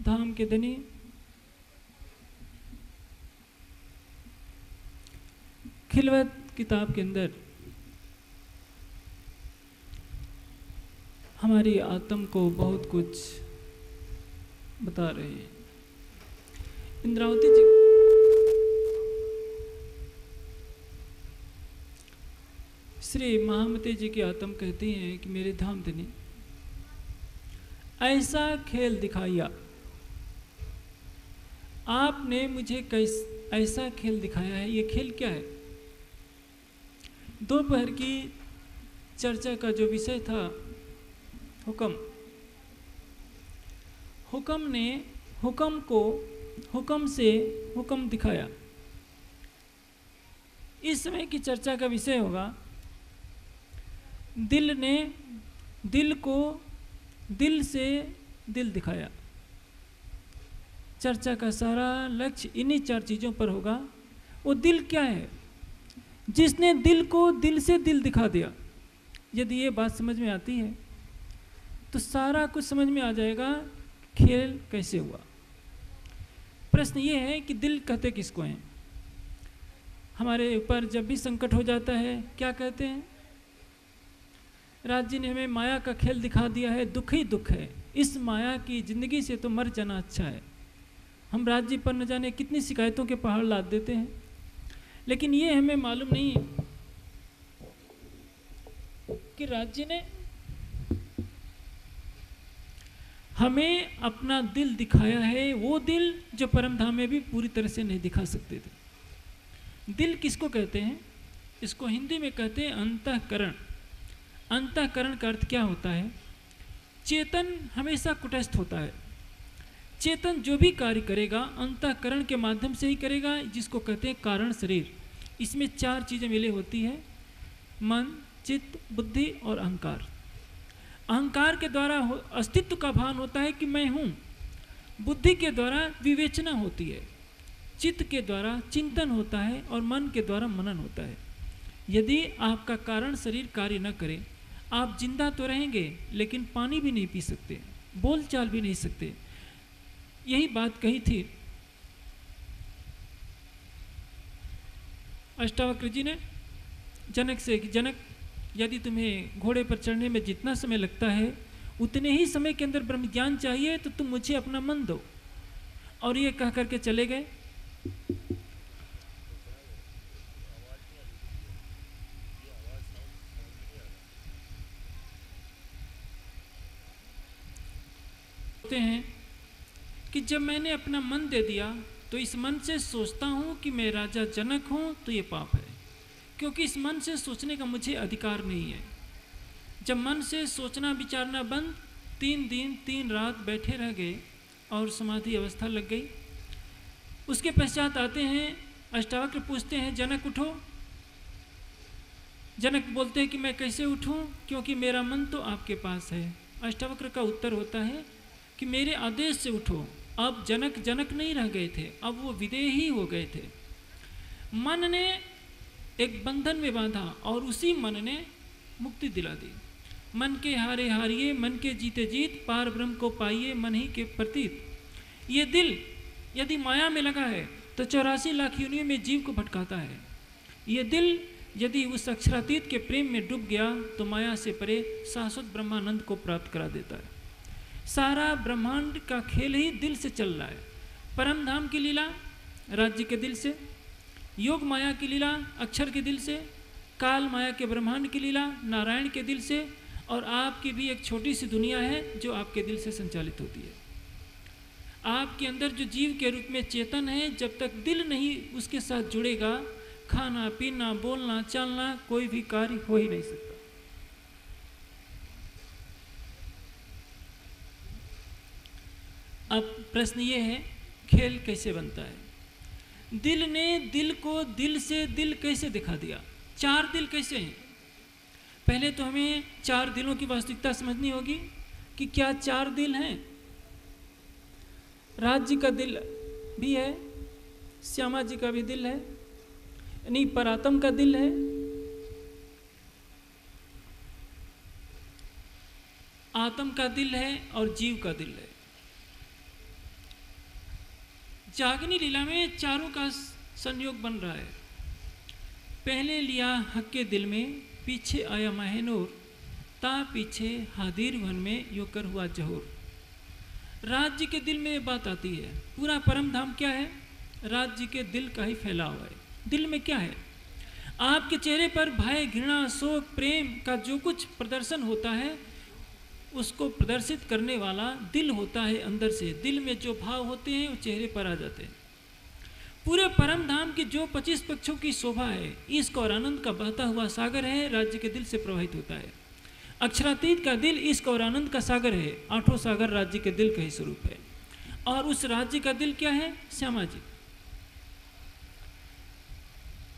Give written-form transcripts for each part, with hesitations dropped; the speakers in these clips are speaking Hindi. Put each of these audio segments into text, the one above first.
धाम के धनी, खिलवत किताब के अंदर हमारी आत्म को बहुत कुछ बता रहे हैं। इंद्रावती जी श्री महामती जी की आत्म कहती हैं कि मेरे धाम धनी, ऐसा खेल दिखाया आपने मुझे, ऐसा खेल दिखाया है। ये खेल क्या है? दोपहर की चर्चा का जो विषय था हुक्म, हुक्म ने हुक्म को हुक्म से हुक्म दिखाया। इस समय की चर्चा का विषय होगा दिल ने दिल को दिल से दिल दिखाया। चर्चा का सारा लक्ष्य इन्हीं चार चीज़ों पर होगा। वो दिल क्या है जिसने दिल को दिल से दिल दिखा दिया? यदि ये बात समझ में आती है तो सारा कुछ समझ में आ जाएगा खेल कैसे हुआ। प्रश्न ये है कि दिल कहते किसको हैं? हमारे ऊपर जब भी संकट हो जाता है क्या कहते हैं? राज जी ने हमें माया का खेल दिखा दिया है, दुख ही दुख है, इस माया की ज़िंदगी से तो मर जाना अच्छा है। हम राज जी पर न जाने कितनी शिकायतों के पहाड़ लाद देते हैं, लेकिन ये हमें मालूम नहीं कि राज जी ने हमें अपना दिल दिखाया है, वो दिल जो परम धाम में भी पूरी तरह से नहीं दिखा सकते थे। दिल किसको कहते हैं? इसको हिंदी में कहते हैं अंतःकरण। अंतःकरण का अर्थ क्या होता है? चेतन हमेशा कुटस्थ होता है। चेतन जो भी कार्य करेगा अंतःकरण के माध्यम से ही करेगा, जिसको कहते हैं कारण शरीर। इसमें चार चीज़ें मिले होती है, मन, चित्त, बुद्धि और अहंकार। अहंकार के द्वारा अस्तित्व का भान होता है कि मैं हूँ, बुद्धि के द्वारा विवेचना होती है, चित्त के द्वारा चिंतन होता है और मन के द्वारा मनन होता है। यदि आपका कारण शरीर कार्य न करे, आप जिंदा तो रहेंगे लेकिन पानी भी नहीं पी सकते, बोल चाल भी नहीं सकते। यही बात कही थी अष्टावक्र जी ने जनक से कि जनक, यदि तुम्हें घोड़े पर चढ़ने में जितना समय लगता है उतने ही समय के अंदर ब्रह्म ज्ञान चाहिए तो तुम मुझे अपना मन दो। और ये कह करके चले गए। होते हैं कि जब मैंने अपना मन दे दिया तो इस मन से सोचता हूँ कि मैं राजा जनक हूँ, तो ये पाप है, क्योंकि इस मन से सोचने का मुझे अधिकार नहीं है। जब मन से सोचना विचारना बंद, 3 दिन 3 रात बैठे रह गए और समाधि अवस्था लग गई। उसके पश्चात आते हैं अष्टावक्र, पूछते हैं जनक उठो। जनक बोलते हैं कि मैं कैसे उठूं, क्योंकि मेरा मन तो आपके पास है। अष्टावक्र का उत्तर होता है कि मेरे आदेश से उठो। अब जनक जनक नहीं रह गए थे, अब वो विदेही हो गए थे। मन ने एक बंधन में बांधा और उसी मन ने मुक्ति दिला दी। मन के हारे हारिए, मन के जीते जीत, पार ब्रह्म को पाइए मन ही के प्रतीत। ये दिल यदि माया में लगा है तो 84 लाख योनियों में जीव को भटकाता है। ये दिल यदि उस अक्षरातीत के प्रेम में डूब गया तो माया से परे शाश्वत ब्रह्मानंद को प्राप्त करा देता है। सारा ब्रह्मांड का खेल ही दिल से चल रहा है। परम धाम की लीला राज्य के दिल से, योग माया की लीला अक्षर के दिल से, काल माया के ब्रह्मांड की लीला नारायण के दिल से, और आपकी भी एक छोटी सी दुनिया है जो आपके दिल से संचालित होती है। आपके अंदर जो जीव के रूप में चेतन है, जब तक दिल नहीं उसके साथ जुड़ेगा, खाना पीना बोलना चलना कोई भी कार्य हो ही नहीं सकता। अब प्रश्न ये है, खेल कैसे बनता है? दिल ने दिल को दिल से दिल कैसे दिखा दिया? 4 दिल कैसे हैं? पहले तो हमें 4 दिलों की वास्तविकता समझनी होगी कि क्या 4 दिल हैं। राज जी का दिल भी है, श्यामा जी का भी दिल है, यानी परात्म का दिल है, आत्म का दिल है और जीव का दिल है। जागनी लीला में चारों का संयोग बन रहा है। पहले लिया हक के दिल में, पीछे आया महनूर, ता पीछे हादिर वन में यो कर हुआ जहूर। राज्य के दिल में ये बात आती है। पूरा परम धाम क्या है? राज्य के दिल का ही फैला हुआ है। दिल में क्या है? आपके चेहरे पर भय, घृणा, शोक, प्रेम का जो कुछ प्रदर्शन होता है उसको प्रदर्शित करने वाला दिल होता है अंदर से। दिल में जो भाव होते हैं वो चेहरे पर आ जाते हैं। पूरे परम धाम की जो 25 पक्षों की शोभा है, इश्क और आनंद का बहता हुआ सागर है, राज्य के दिल से प्रवाहित होता है। अक्षरातीत का दिल इश्क और आनंद का सागर है। आठों सागर राज्य के दिल का ही स्वरूप है। और उस राज्य का दिल क्या है? श्यामा जी।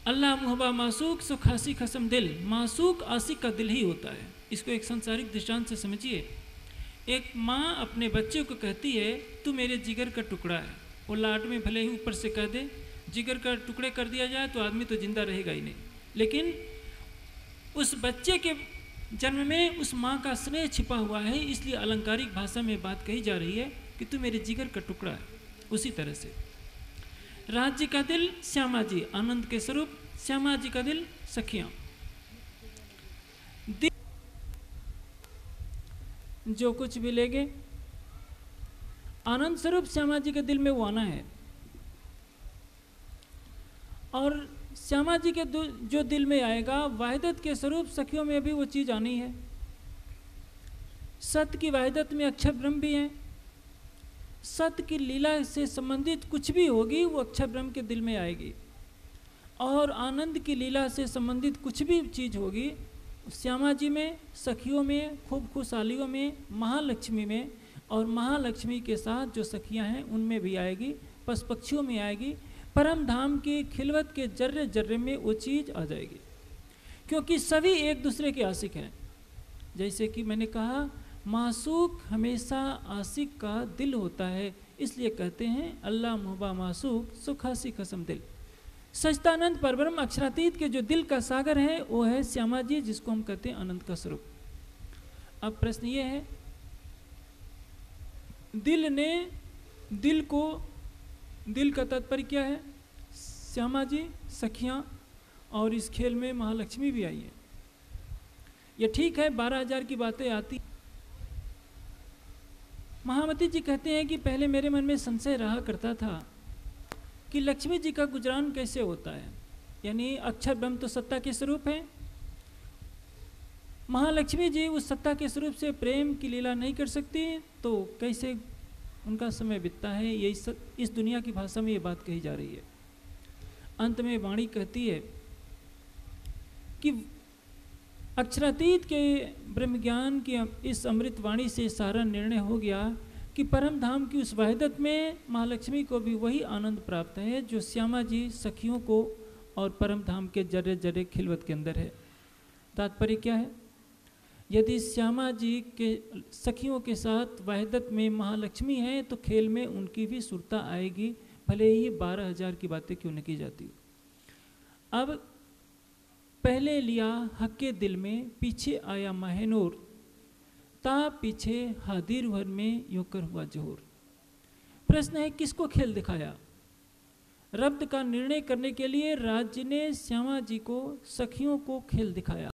अल्लाह मुहब्बा मासूक सुख आसी खसम दिल। मासूक आशिक का दिल ही होता है। इसको एक संसारिक दृष्टांत से समझिए। एक माँ अपने बच्चे को कहती है तू मेरे जिगर का टुकड़ा है। वो लाड में भले ही ऊपर से कह दे, जिगर का टुकड़े कर दिया जाए तो आदमी तो जिंदा रहेगा ही नहीं, लेकिन उस बच्चे के जन्म में उस माँ का स्नेह छिपा हुआ है, इसलिए अलंकारिक भाषा में बात कही जा रही है कि तू मेरे जिगर का टुकड़ा है। उसी तरह से राज्य का दिल श्यामा जी, आनंद के स्वरूप। श्यामा जी का दिल सखियां। जो कुछ भी लेंगे आनंद स्वरूप श्यामा जी के दिल में वो आना है। और श्यामा जी के जो दिल में आएगा, वाहिदत के स्वरूप सखियों में भी वो चीज़ आनी है। सत्य की वाहिदत में अक्षर ब्रह्म भी है। सत्य की लीला से संबंधित कुछ भी होगी वो अक्षर ब्रह्म के दिल में आएगी। और आनंद की लीला से संबंधित कुछ भी चीज़ होगी श्यामा जी में, सखियों में, खूब खुशहालियों में, महालक्ष्मी में, और महालक्ष्मी के साथ जो सखियां हैं उनमें भी आएगी, पशु पक्षियों में आएगी। परम धाम की खिलवत के जर्रे जर्रे में वो चीज़ आ जाएगी, क्योंकि सभी एक दूसरे के आशिक हैं। जैसे कि मैंने कहा, मासूक हमेशा आशिक का दिल होता है, इसलिए कहते हैं अल्लाह मुहब्बा मासूक सुखासी कसम दिल। सच्चिदानंद परब्रह्म अक्षरातीत के जो दिल का सागर है वो है श्यामा जी, जिसको हम कहते हैं आनंद का स्वरूप। अब प्रश्न ये है, दिल का तात्पर्य क्या है? श्यामा जी, सखियां, और इस खेल में महालक्ष्मी भी आई है। ये ठीक है, 12,000 की बातें आती। महामती जी कहते हैं कि पहले मेरे मन में संशय रहा करता था कि लक्ष्मी जी का गुजरान कैसे होता है। यानी अक्षर ब्रह्म तो सत्ता के स्वरूप है, महालक्ष्मी जी उस सत्ता के स्वरूप से प्रेम की लीला नहीं कर सकती, तो कैसे उनका समय बीतता है? यही इस दुनिया की भाषा में ये बात कही जा रही है। अंत में वाणी कहती है कि अक्षरातीत के ब्रह्म ज्ञान की इस अमृत वाणी से सारा निर्णय हो गया कि परम धाम की उस वाहिदत में महालक्ष्मी को भी वही आनंद प्राप्त है जो श्यामा जी सखियों को और परम धाम के जर्रे जर्रे खिलवत के अंदर है। तात्पर्य क्या है? यदि श्यामा जी के सखियों के साथ वाहिदत में महालक्ष्मी है तो खेल में उनकी भी सुरता आएगी, भले ही 12,000 की बातें क्यों न की जाती। अब पहले लिया हक के दिल में, पीछे आया महनूर, ता पीछे हादिर भर में यूं कर हुआ जोर। प्रश्न है, किसको खेल दिखाया? रब्द का निर्णय करने के लिए राज्य ने श्यामा जी को, सखियों को खेल दिखाया।